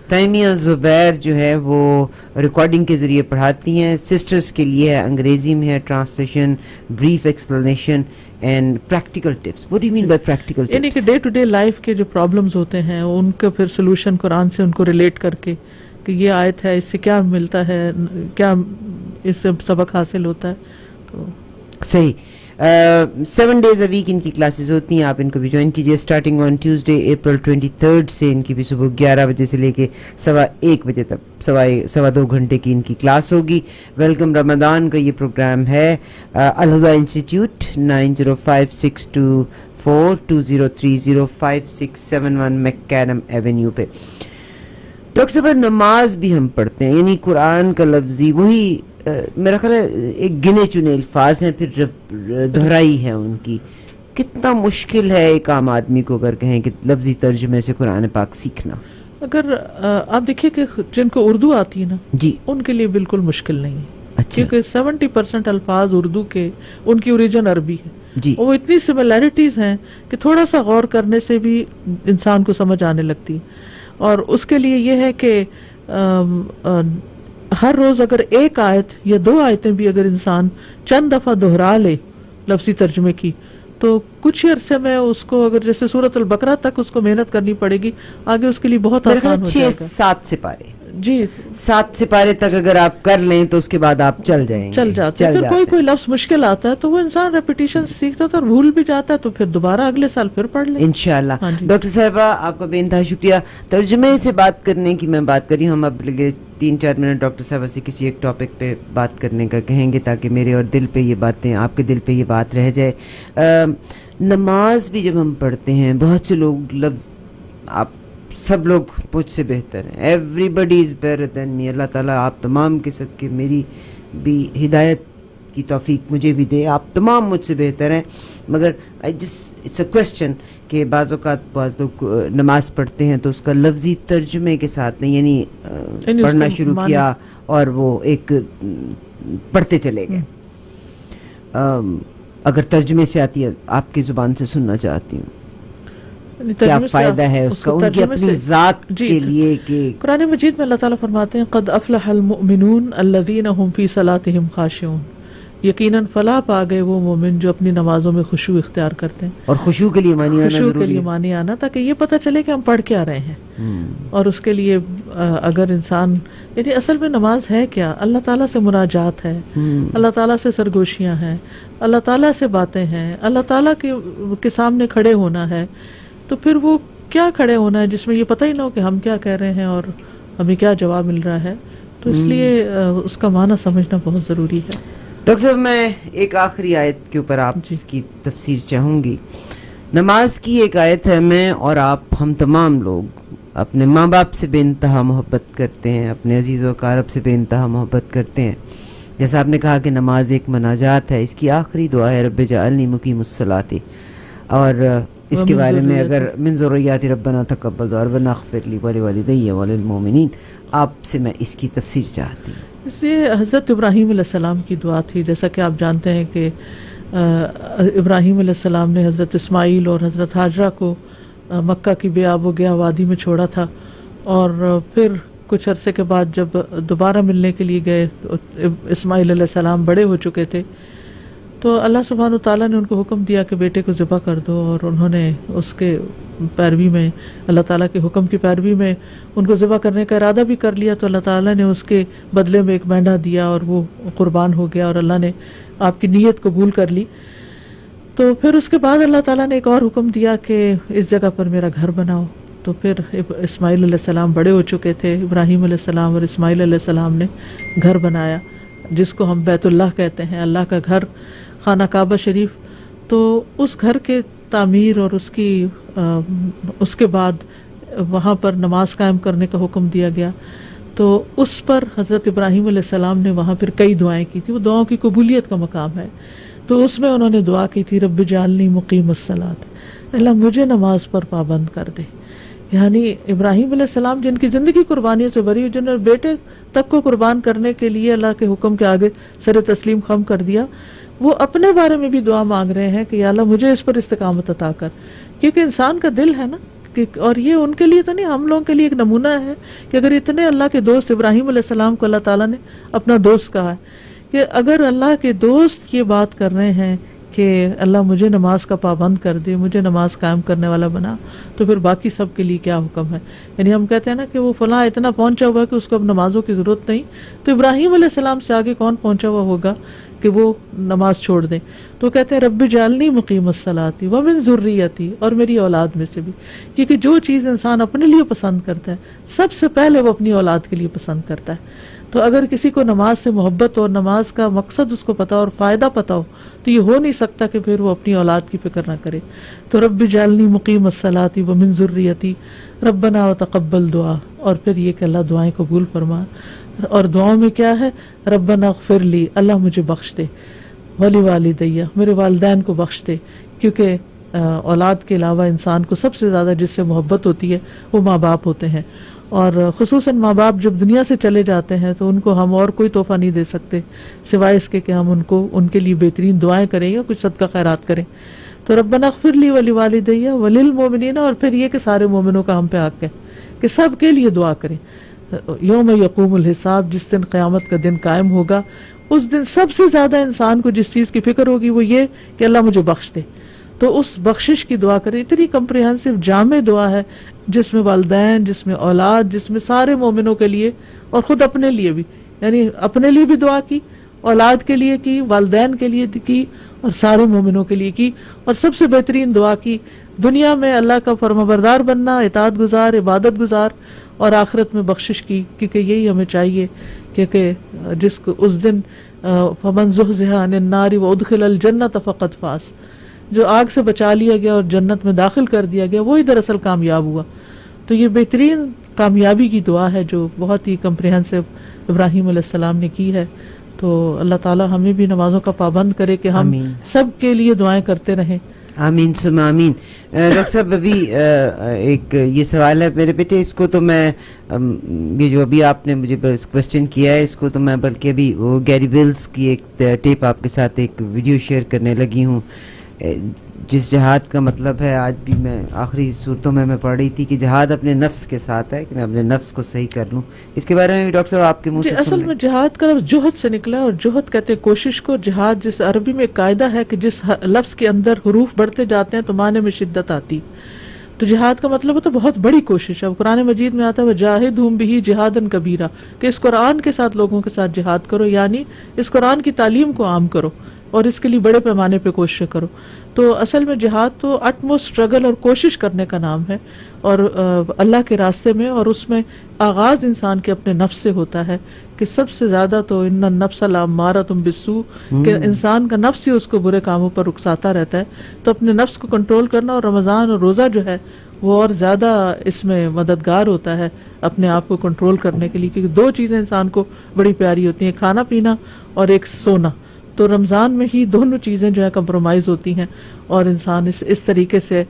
A: تیمیہ زبیر جو ہے وہ ریکارڈنگ کے ذریعے پڑھاتی ہیں. سسٹرز کے لیے انگریزی میں ہے translation, brief explanation and practical tips. what do you mean by practical tips?
B: یعنی کہ ڈے ٹو ڈے لائف کے جو پرابلمز ہوتے ہیں ان کا پھر سولوشن قرآن سے ان کو ریلیٹ کر کے کہ یہ آیت ہے, اس سے کیا ملتا ہے, کیا اس سے سبق حاصل ہوتا ہے. تو
A: صحیح. 7 days a week ان کی کلاسز ہوتی ہیں, آپ ان کو بھی جوائن کیجیے. اسٹارٹنگ آن ٹیوزڈے April 23 سے ان کی بھی صبح 11 بجے سے لے کے 1:15 بجے تک 2.25 گھنٹے کی ان کی کلاس ہوگی. ویلکم رمضان کا یہ پروگرام ہے الہدا انسٹیٹیوٹ 90562420305671 میکیڈم ایونیو پہ. ڈاکٹر صاحب, نماز بھی ہم پڑھتے ہیں, یعنی قرآن کا لفظی وہی میرا خیال ہے ایک گنے چنے الفاظ ہیں, پھر دہرائی ہے ان کی. کتنا مشکل ہے ایک عام آدمی کو اگر کہیں کہ لفظی ترجمے سے قرآن پاک سیکھنا؟
B: اگر آپ دیکھیے کہ جن کو اردو آتی ہے نا,
A: جی,
B: ان کے لیے بالکل مشکل نہیں ہے.
A: اچھا,
B: کیونکہ 70% الفاظ اردو کے ان کی اوریجن عربی ہے.
A: جی,
B: وہ اتنی سملیرٹیز ہیں کہ تھوڑا سا غور کرنے سے بھی انسان کو سمجھ آنے لگتی ہے. اور اس کے لیے یہ ہے کہ ہر روز اگر ایک آیت یا 2 آیتیں بھی اگر انسان چند دفعہ دہرا لے لفظی ترجمے کی, تو کچھ ہی عرصے میں اس کو اگر جیسے سورۃ البقرہ تک اس کو محنت کرنی پڑے گی, آگے اس کے لیے بہت آسان ہو جائے گا.
A: 6-7 سپارے
B: جی
A: 7 سپارے تک اگر آپ کر لیں تو اس کے بعد آپ چل جائیں گے,
B: چل جاتے ہیں. پھر کوئی لفظ مشکل آتا ہے تو وہ انسان ریپیٹیشن سے سیکھتا ہے اور بھول بھی جاتا ہے, تو پھر دوبارہ اگلے سال پھر پڑھ لیں
A: انشاءاللہ. ڈاکٹر صاحبہ آپ کا بے انتہا شکریہ. ترجمے سے بات کرنے کی میں بات کری ہوں, ہم اب 3-4 منٹ ڈاکٹر صاحبہ سے کسی ایک ٹاپک پہ بات کرنے کا کہیں گے تاکہ میرے اور دل پہ یہ باتیں, آپ کے دل پہ یہ بات رہ جائے. نماز بھی جب ہم پڑھتے ہیں, بہت سے لوگ آپ سب لوگ مجھ سے بہتر ہیں, every body is better than می. اللہ تعالیٰ آپ تمام کے صدقے میری بھی ہدایت کی توفیق مجھے بھی دے. آپ تمام مجھ سے بہتر ہیں, مگر اٹس اے کویسچن کہ بعض اوقات بعض لوگ نماز پڑھتے ہیں تو اس کا لفظی ترجمے کے ساتھ نہیں, یعنی پڑھنا شروع کیا اور وہ ایک پڑھتے چلے گئے. اگر ترجمے سے آتی ہے, آپ کی زبان سے سننا چاہتی ہوں کیا فائدہ ہے اس کا ان کی اپنی ذات کے لیے. کہ
B: قرآن مجید میں اللہ تعالیٰ فرماتے ہیں قد افلح المؤمنون الذین هم فی صلاتهم خاشعون, یقیناً فلاح پا گئے وہ مومن جو اپنی نمازوں میں خشوع اختیار کرتے ہیں.
A: اور خشوع کے لیے معنی آنا
B: خشوع کے لیے معنی آنا تاکہ یہ پتہ چلے کہ ہم پڑھ کیا رہے ہیں. اور اس کے لیے اگر انسان یعنی اصل میں نماز ہے کیا, اللہ تعالیٰ سے مناجات ہے, اللہ تعالیٰ سے سرگوشیاں ہیں, اللہ تعالیٰ سے باتیں ہیں, اللہ تعالیٰ کے سامنے کھڑے ہونا ہے. تو پھر وہ کیا کھڑے ہونا ہے جس میں یہ پتہ ہی نہ ہو کہ ہم کیا کہہ رہے ہیں اور ہمیں کیا جواب مل رہا ہے. تو اس لیے اس کا معنی سمجھنا بہت ضروری ہے.
A: ڈاکٹر صاحب میں ایک آخری آیت کے اوپر آپ اس کی تفسیر چاہوں گی. نماز کی ایک آیت ہے, میں اور آپ ہم تمام لوگ اپنے ماں باپ سے بے انتہا محبت کرتے ہیں, اپنے عزیز و اقارب سے بے انتہا محبت کرتے ہیں. جیسا آپ نے کہا کہ نماز ایک مناجات ہے, اس کی آخری دعا ہے رب جعلنی مقیم الصلاۃ. اور اس کے بارے میں اگر من ذریاتی ربنا تقبل دعا ربنا اغفر لی ولوالدی وللمؤمنین, آپ سے میں اس کی تفسیر چاہتی ہوں.
B: یہ حضرت ابراہیم علیہ السلام کی دعا تھی. جیسا کہ آپ جانتے ہیں کہ ابراہیم علیہ السلام نے حضرت اسماعیل اور حضرت ہاجرہ کو مکہ کی بے آب و گیا وادی میں چھوڑا تھا, اور پھر کچھ عرصے کے بعد جب دوبارہ ملنے کے لیے گئے, اسماعیل علیہ السلام بڑے ہو چکے تھے, تو اللہ سبحانہ وتعالیٰ نے ان کو حکم دیا کہ بیٹے کو ذبح کر دو, اور انہوں نے اس کے پیروی میں, اللہ تعالیٰ کے حکم کی پیروی میں ان کو ذبح کرنے کا ارادہ بھی کر لیا. تو اللہ تعالیٰ نے اس کے بدلے میں ایک مینڈھا دیا اور وہ قربان ہو گیا, اور اللہ نے آپ کی نیت قبول کر لی. تو پھر اس کے بعد اللہ تعالیٰ نے ایک اور حکم دیا کہ اس جگہ پر میرا گھر بناؤ. تو پھر اسماعیل علیہ السلام بڑے ہو چکے تھے, ابراہیم علیہ السلام اور اسماعیل علیہ السلام نے گھر بنایا جس کو ہم بیت اللہ کہتے ہیں, اللہ کا گھر, خانہ کعبہ شریف. تو اس گھر کے تعمیر اور اس کے بعد وہاں پر نماز قائم کرنے کا حکم دیا گیا. تو اس پر حضرت ابراہیم علیہ السلام نے وہاں پھر کئی دعائیں کی تھی. وہ دعاؤں کی قبولیت کا مقام ہے. تو اس میں انہوں نے دعا کی تھی رب جعلنی مقیم الصلاۃ, اللہ مجھے نماز پر پابند کر دے. یعنی ابراہیم علیہ السلام جن کی زندگی قربانیوں سے بھری, جنہوں نے بیٹے تک کو قربان کرنے کے لیے اللہ کے حکم کے آگے سر تسلیم خم کر دیا, وہ اپنے بارے میں بھی دعا مانگ رہے ہیں کہ یا اللہ مجھے اس پر استقامت عطا کر. کیونکہ انسان کا دل ہے نا, اور یہ ان کے لیے تو نہیں, ہم لوگوں کے لیے ایک نمونہ ہے کہ اگر اتنے اللہ کے دوست ابراہیم علیہ السلام کو اللہ تعالیٰ نے اپنا دوست کہا ہے, کہ اگر اللہ کے دوست یہ بات کر رہے ہیں کہ اللہ مجھے نماز کا پابند کر دے, مجھے نماز قائم کرنے والا بنا, تو پھر باقی سب کے لیے کیا حکم ہے. یعنی ہم کہتے ہیں نا کہ وہ فلاں اتنا پہنچا ہوا ہے کہ اس کو اب نمازوں کی ضرورت نہیں, تو ابراہیم علیہ السلام سے آگے کون پہنچا ہوا ہوگا کہ وہ نماز چھوڑ دیں. تو کہتے ہیں رب جعلنی مقیم الصلاۃ ومن ذریتی, اور میری اولاد میں سے بھی. کیونکہ جو چیز انسان اپنے لیے پسند کرتا ہے سب سے پہلے وہ اپنی اولاد کے لیے پسند کرتا ہے. تو اگر کسی کو نماز سے محبت اور نماز کا مقصد اس کو پتا اور فائدہ پتا ہو, تو یہ ہو نہیں سکتا کہ پھر وہ اپنی اولاد کی فکر نہ کرے. تو رب جعلنی مقیم الصلاۃ ومن ذریتی ربنا وتقبل دعا, اور پھر یہ کہ اللہ دعائیں قبول فرما. اور دعاؤں میں کیا ہے, ربنا اغفر لی, اللہ مجھے بخش دے, ولوالدی, میرے والدین کو بخش دے. کیونکہ اولاد کے علاوہ انسان کو سب سے زیادہ جس سے محبت ہوتی ہے وہ ماں باپ ہوتے ہیں, اور خصوصاً ماں باپ جب دنیا سے چلے جاتے ہیں تو ان کو ہم اور کوئی تحفہ نہیں دے سکتے سوائے اس کے کہ ہم ان کے لیے بہترین دعائیں کریں یا کچھ صدقہ خیرات کریں. تو ربنا اغفر لی ولوالدی وللمؤمنین, اور پھر یہ کہ سارے مومنوں کا ہم پہ حق ہے کہ سب کے لیے دعا کریں. یوم یقوم الحساب, جس دن قیامت کا دن قائم ہوگا, اس دن سب سے زیادہ انسان کو جس چیز کی فکر ہوگی وہ یہ کہ اللہ مجھے بخش دے. تو اس بخشش کی دعا کریں. اتنی کمپریہنسو جامع دعا ہے جس میں والدین، جس میں اولاد، جس میں سارے مومنوں کے لیے اور خود اپنے لیے بھی، یعنی اپنے لیے بھی دعا کی، اولاد کے لیے کی، والدین کے لیے کی، اور سارے مومنوں کے لیے کی. اور سب سے بہترین دعا کی دنیا میں اللہ کا فرمانبردار بننا، اطاعت گزار، عبادت گزار، اور آخرت میں بخشش کی، کیونکہ یہی ہمیں چاہیے. کیونکہ جس کو اس دن فمن زحزح عن النار وادخل الجنۃ فقد فاز، جو آگ سے بچا لیا گیا اور جنت میں داخل کر دیا گیا وہی دراصل کامیاب ہوا. تو یہ بہترین کامیابی کی دعا ہے جو بہت ہی کمپریہنسو ابراہیم علیہ السلام نے کی ہے. تو اللہ تعالیٰ ہمیں بھی نمازوں کا پابند کرے کہ ہم سب کے لیے دعائیں کرتے رہیں.
A: آمین ثم آمین. ڈاکٹر صاحب ابھی ایک یہ سوال ہے میرے بیٹے، اس کو تو میں یہ جو ابھی آپ نے مجھے کوشچن کیا ہے اس کو تو میں بلکہ ابھی وہ گیری ویلز کی ایک ٹیپ آپ کے ساتھ ایک ویڈیو شیئر کرنے لگی ہوں، جس جہاد کا مطلب ہے، آج بھی میں آخری صورتوں میں پڑھ رہی تھی کہ جہاد اپنے نفس کے ساتھ ہے، کہ میں اپنے نفس کو صحیح کر لوں. اس کے بارے میں بھی ڈاکٹر صاحب آپ کے منہ سے
B: اصل میں جہاد کا لفظ جہد سے نکلا، اور جہد کہتے ہیں کوشش کو. جہاد جس عربی میں ایک قاعدہ ہے کہ جس لفظ کے اندر حروف بڑھتے جاتے ہیں تو معنی میں شدت آتی. تو جہاد کا مطلب ہوتا ہے بہت بڑی کوشش ہے. قرآن مجید میں آتا ہے وجاہدہم بہ جہادا کبیرا، کہ اس قرآن کے ساتھ لوگوں کے ساتھ جہاد کرو، یعنی اس قرآن کی تعلیم کو عام کرو اور اس کے لیے بڑے پیمانے پہ کوششیں کرو. تو اصل میں جہاد تو اٹموسٹ اسٹرگل اور کوشش کرنے کا نام ہے، اور اللہ کے راستے میں، اور اس میں آغاز انسان کے اپنے نفس سے ہوتا ہے. کہ سب سے زیادہ تو ان النفس لامارۃ بالسوء، کہ انسان کا نفس ہی اس کو برے کاموں پر اکساتا رہتا ہے. تو اپنے نفس کو کنٹرول کرنا، اور رمضان اور روزہ جو ہے وہ اور زیادہ اس میں مددگار ہوتا ہے اپنے آپ کو کنٹرول کرنے کے لیے. کیونکہ دو چیزیں انسان کو بڑی پیاری ہوتی ہیں، کھانا پینا اور ایک سونا. تو رمضان میں ہی دونوں چیزیں جو ہے کمپرومائز ہوتی ہیں، اور انسان اس طریقے سے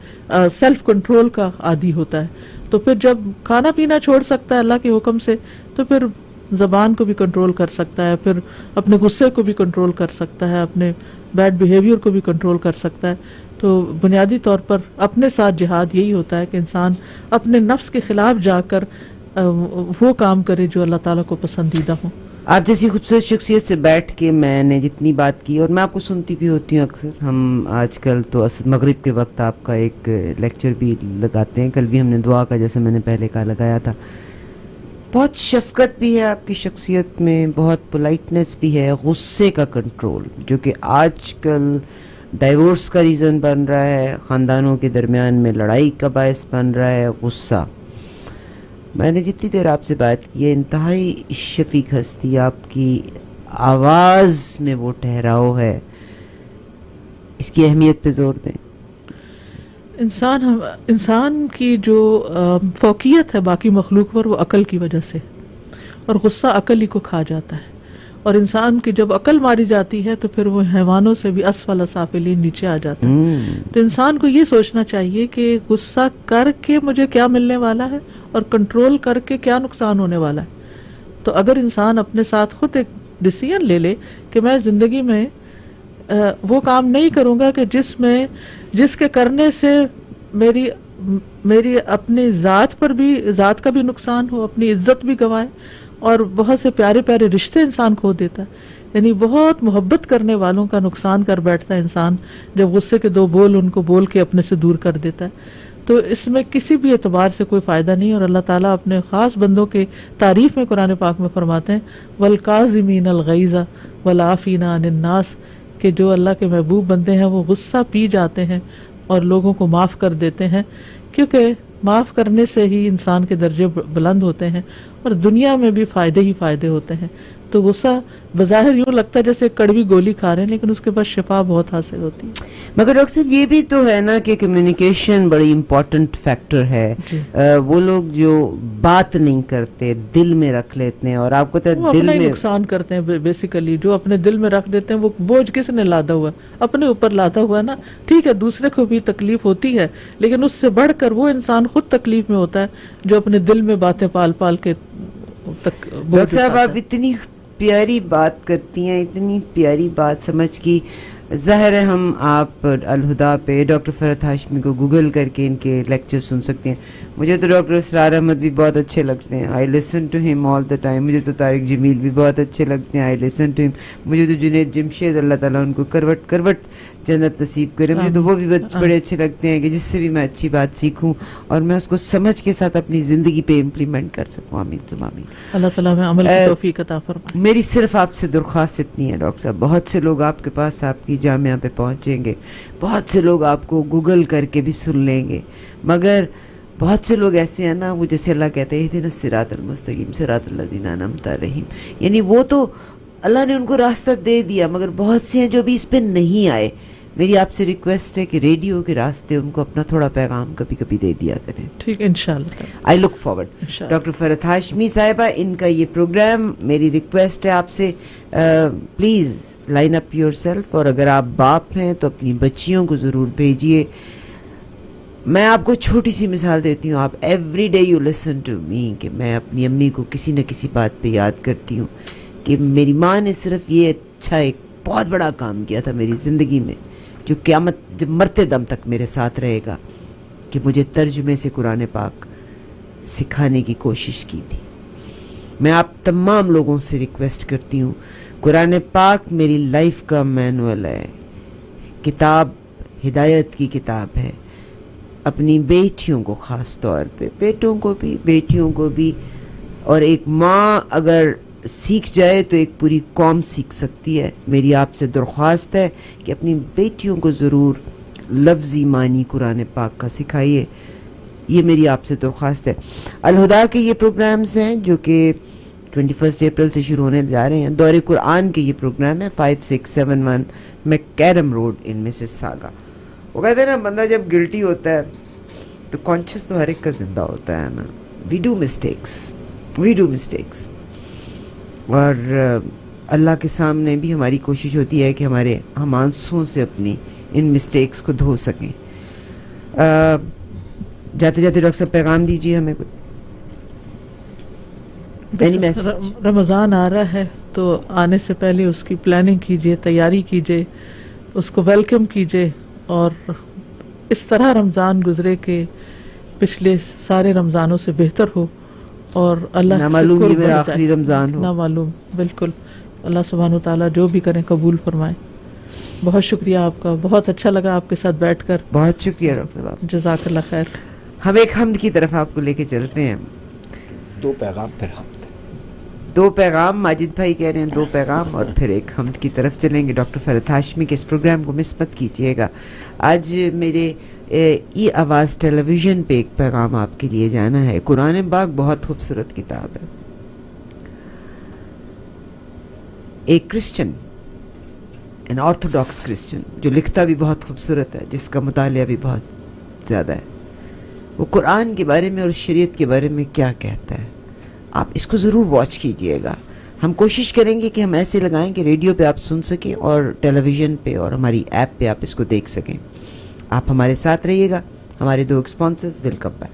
B: سیلف کنٹرول کا عادی ہوتا ہے. تو پھر جب کھانا پینا چھوڑ سکتا ہے اللہ کے حکم سے، تو پھر زبان کو بھی کنٹرول کر سکتا ہے، پھر اپنے غصے کو بھی کنٹرول کر سکتا ہے، اپنے بیڈ بیہیویئر کو بھی کنٹرول کر سکتا ہے. تو بنیادی طور پر اپنے ساتھ جہاد یہی ہوتا ہے کہ انسان اپنے نفس کے خلاف جا کر وہ کام کرے جو اللہ تعالیٰ کو پسندیدہ ہو.
A: آپ جیسی خوبصورت شخصیت سے بیٹھ کے میں نے جتنی بات کی، اور میں آپ کو سنتی بھی ہوتی ہوں اکثر، ہم آج کل تو مغرب کے وقت آپ کا ایک لیکچر بھی لگاتے ہیں، کل بھی ہم نے دعا کا جیسے میں نے پہلے کہا لگایا تھا. بہت شفقت بھی ہے آپ کی شخصیت میں، بہت پولائٹنس بھی ہے، غصے کا کنٹرول جو کہ آج کل ڈائیورس کا ریزن بن رہا ہے، خاندانوں کے درمیان میں لڑائی کا باعث بن رہا ہے غصہ. میں نے جتنی دیر آپ سے بات کی ہے، انتہائی شفیق ہستی، آپ کی آواز میں وہ ٹھہراؤ ہے، اس کی اہمیت پہ زور دیں.
B: انسان کی جو فوقیت ہے باقی مخلوق پر، وہ عقل کی وجہ سے، اور غصہ عقل ہی کو کھا جاتا ہے. اور انسان کی جب عقل ماری جاتی ہے تو پھر وہ حیوانوں سے بھی اسفل سافلین نیچے آ جاتا ہے. تو انسان کو یہ سوچنا چاہیے کہ غصہ کر کے مجھے کیا ملنے والا ہے اور کنٹرول کر کے کیا نقصان ہونے والا ہے. تو اگر انسان اپنے ساتھ خود ایک ڈیسیژن لے لے کہ میں زندگی میں وہ کام نہیں کروں گا کہ جس کے کرنے سے میری اپنی ذات کا بھی نقصان ہو، اپنی عزت بھی گوائے، اور بہت سے پیارے پیارے رشتے انسان کھو دیتا ہے. یعنی بہت محبت کرنے والوں کا نقصان کر بیٹھتا ہے انسان جب غصے کے دو بول ان کو بول کے اپنے سے دور کر دیتا ہے. تو اس میں کسی بھی اعتبار سے کوئی فائدہ نہیں. اور اللہ تعالیٰ اپنے خاص بندوں کے تعریف میں قرآن پاک میں فرماتے ہیں وَالْقَاظِمِينَ الْغَيْظَ وَالْعَافِينَ عَنِ النَّاسِ، کہ جو اللہ کے محبوب بندے ہیں وہ غصہ پی جاتے ہیں اور لوگوں کو معاف کر دیتے ہیں، کیونکہ معاف کرنے سے ہی انسان کے درجے بلند ہوتے ہیں اور دنیا میں بھی فائدے ہی فائدے ہوتے ہیں. تو غصہ بظاہر یوں لگتا ہے جیسے کڑوی گولی کھا رہے ہیں، لیکن اس کے بعد شفا بہت حاصل ہوتی ہے.
A: مگر ڈاکٹر صاحب یہ بھی تو ہے نا کہ کمیونیکیشن بڑی امپورٹنٹ فیکٹر ہے. وہ لوگ جو بات نہیں کرتے دل میں رکھ لیتے ہیں، اور آپ کو
B: دل میں نقصان کرتے ہیں. بیسیکلی جو اپنے دل میں رکھ دیتے ہیں وہ بوجھ کس نے لادا ہوا؟ اپنے اوپر لادا ہوا نا. ٹھیک ہے دوسرے کو بھی تکلیف ہوتی ہے، لیکن اس سے بڑھ کر وہ انسان خود تکلیف میں ہوتا ہے جو اپنے دل میں باتیں پال پال کے.
A: ڈاکٹر صاحب آپ اتنی پیاری بات کرتی ہیں، اتنی پیاری بات سمجھ کی. ظاہر ہے ہم آپ الہدا پہ ڈاکٹر فرحت ہاشمی کو گوگل کر کے ان کے لیکچر سن سکتے ہیں. مجھے تو ڈاکٹر اسرار احمد بھی بہت اچھے لگتے ہیں, آئی لسن ٹو ہم آل دا ٹائم. مجھے تو طارق جمیل بھی بہت اچھے لگتے ہیں, آئی لسن ٹو ہم. مجھے تو جنید جمشید, اللہ تعالیٰ ان کو کروٹ کروٹ جنت نصیب کرے, مجھے تو وہ بھی بڑے اچھے لگتے ہیں کہ جس سے بھی میں اچھی بات سیکھوں اور میں اس کو سمجھ کے ساتھ اپنی زندگی پہ امپلیمنٹ کر سکوں. آمین ثم آمین.
B: اللہ تعالیٰ ہمیں عمل کی توفیق عطا فرمائے.
A: میری صرف آپ سے درخواست اتنی ہے ڈاکٹر صاحب, بہت سے لوگ آپ کے پاس آپ کی جامعہ پہ پہنچیں گے, بہت سے لوگ آپ کو گوگل کر کے بھی سن لیں گے, مگر بہت سے لوگ ایسے ہیں نا, وہ جیسے اللہ کہتے ہیں اہدنا الصراط المستقیم صراط الذین انعمت علیہم, یعنی وہ تو اللہ نے ان کو راستہ دے دیا, مگر بہت سے ہیں جو بھی اس پہ نہیں آئے. میری آپ سے ریکویسٹ ہے کہ ریڈیو کے راستے ان کو اپنا تھوڑا پیغام کبھی کبھی دے دیا کریں.
B: ٹھیک, انشاءاللہ.
A: آئی look forward. Doctor Farhat Hashmi صاحبہ, ان کا یہ پروگرام, میری ریکویسٹ ہے آپ سے, please line up your self, اور اگر آپ باپ ہیں تو اپنی بچیوں کو ضرور بھیجیے. میں آپ کو چھوٹی سی مثال دیتی ہوں, آپ every day you listen to me, کہ میں اپنی امی کو کسی نہ کسی بات پہ یاد کرتی ہوں کہ میری ماں نے صرف یہ اچھا ایک بہت بڑا کام کیا تھا میری زندگی میں, جو قیامت جب مرتے دم تک میرے ساتھ رہے گا, کہ مجھے ترجمے سے قرآن پاک سکھانے کی کوشش کی تھی. میں آپ تمام لوگوں سے ریکویسٹ کرتی ہوں, قرآن پاک میری لائف کا مینول ہے, کتاب ہدایت کی کتاب ہے. اپنی بیٹیوں کو خاص طور پہ, بیٹوں کو بھی, بیٹیوں کو بھی, اور ایک ماں اگر سیکھ جائے تو ایک پوری قوم سیکھ سکتی ہے. میری آپ سے درخواست ہے کہ اپنی بیٹیوں کو ضرور لفظی معنی قرآن پاک کا سکھائیے, یہ میری آپ سے درخواست ہے. الہدا کے یہ پروگرامز ہیں جو کہ 21 اپریل سے شروع ہونے جا رہے ہیں. دور قرآن کے یہ پروگرام ہے 5671 میکیڈم روڈ ان مسیساگا. وہ کہتے ہیں نا, بندہ جب گلٹی ہوتا ہے تو کانشیس تو ہر ایک کا زندہ ہوتا ہے نا. وی ڈو مسٹیکس, اور اللہ کے سامنے بھی ہماری کوشش ہوتی ہے کہ ہم آنسوؤں سے اپنی ان مسٹیکس کو دھو سکیں. جاتے جاتے ڈاکٹر صاحب پیغام دیجیے ہمیں کچھ.
B: رمضان آ رہا ہے تو آنے سے پہلے اس کی پلاننگ کیجیے, تیاری کیجیے, اس کو ویلکم کیجیے, اور اس طرح رمضان گزرے کہ پچھلے سارے رمضانوں سے بہتر ہو, اور اللہ
A: نہ معلوم یہ میرا آخری رمضان ہو,
B: نہ معلوم. بالکل, اللہ سبحانہ و تعالیٰ جو بھی کریں قبول فرمائے. بہت شکریہ آپ کا, بہت اچھا لگا آپ کے ساتھ بیٹھ کر.
A: بہت شکریہ ڈاکٹر صاحب,
B: جزاک اللہ خیر.
A: ہم ایک حمد کی طرف آپ کو لے کے چلتے ہیں.
C: 2 پیغام پھر حمد.
A: 2 پیغام, ماجد بھائی کہہ رہے ہیں 2 پیغام, اور پھر ایک حمد کی طرف چلیں گے. ڈاکٹر فرحت ہاشمی کے اس پروگرام کو مس مت کیجیے گا. آج میرے ای آواز ٹیلی ویژن پہ ایک پیغام آپ کے لیے جانا ہے. قرآن پاک بہت خوبصورت کتاب ہے. ایک کرسچن, این آرتھوڈاکس کرسچن, جو لکھتا بھی بہت خوبصورت ہے, جس کا مطالعہ بھی بہت زیادہ ہے, وہ قرآن کے بارے میں اور شریعت کے بارے میں کیا کہتا ہے. آپ اس کو ضرور واچ کیجئے گا. ہم کوشش کریں گے کہ ہم ایسے لگائیں کہ ریڈیو پہ آپ سن سکیں اور ٹیلی ویژن پہ اور ہماری ایپ پہ آپ اس کو دیکھ سکیں. آپ ہمارے ساتھ رہیے گا. ہمارے 2 sponsors will come back.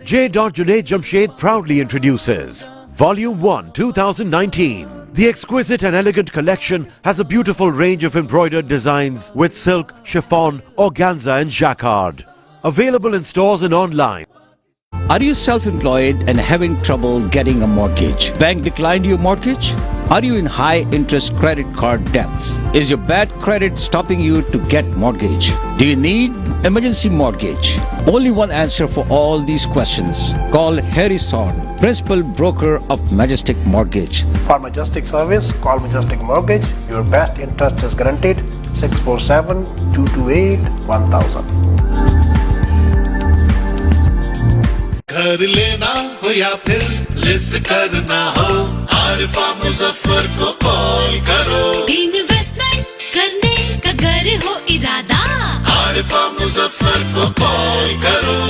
D: J. Junaid Jamshed proudly introduces Volume 1 2019. The exquisite and elegant collection has a beautiful range of embroidered designs with silk, chiffon, organza and jacquard. Available in stores and online.
E: Are you self-employed and having trouble getting a mortgage? Bank declined your mortgage? Are you in high interest credit card debts? Is your bad credit stopping you to get mortgage? Do you need emergency mortgage? Only one answer for all these questions. Call Harry Thorne, principal broker of Majestic Mortgage.
F: For Majestic service, call Majestic Mortgage. Your best interest is guaranteed. 647-228-1000.
G: گھر لینا ہو یا پھر list کرنا ہو, عارفہ مظفر کو کال کرو.
H: Investment کرنے کا گر ہو ارادہ,
G: عارفہ مظفر کو کال کرو.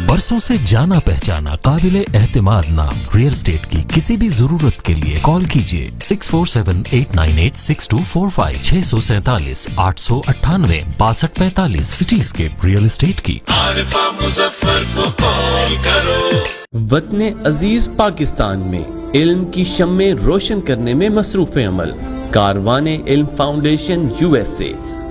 I: برسوں سے جانا پہچانا قابل اعتماد نام ریئل اسٹیٹ کی کسی بھی ضرورت کے لیے کال کیجیے 6478986245 647-898-6245 سٹی اسکیپ ریئل اسٹیٹ کی.
G: عارفہ مظفر کو کال کرو.
J: وطن عزیز پاکستان میں علم کی شمع روشن کرنے میں مصروف عمل کاروان علم foundation USA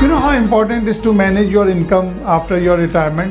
K: You know how important is to manage your income after your retirement?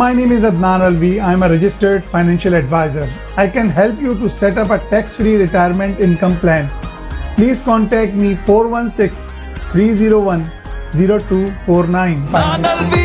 K: My name is Adnan Alvi. I am a registered financial advisor. I can help you to set up a tax-free retirement income plan. Please contact me 416-301-0249.
G: Adnan Alvi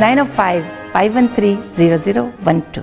L: 905-513-0012।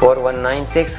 M: 4196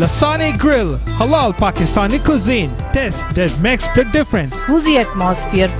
N: Lasani Grill, halal Pakistani cuisine. Taste that makes the difference.
O: Cozy atmosphere,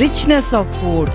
O: richness of food.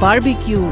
O: barbecue,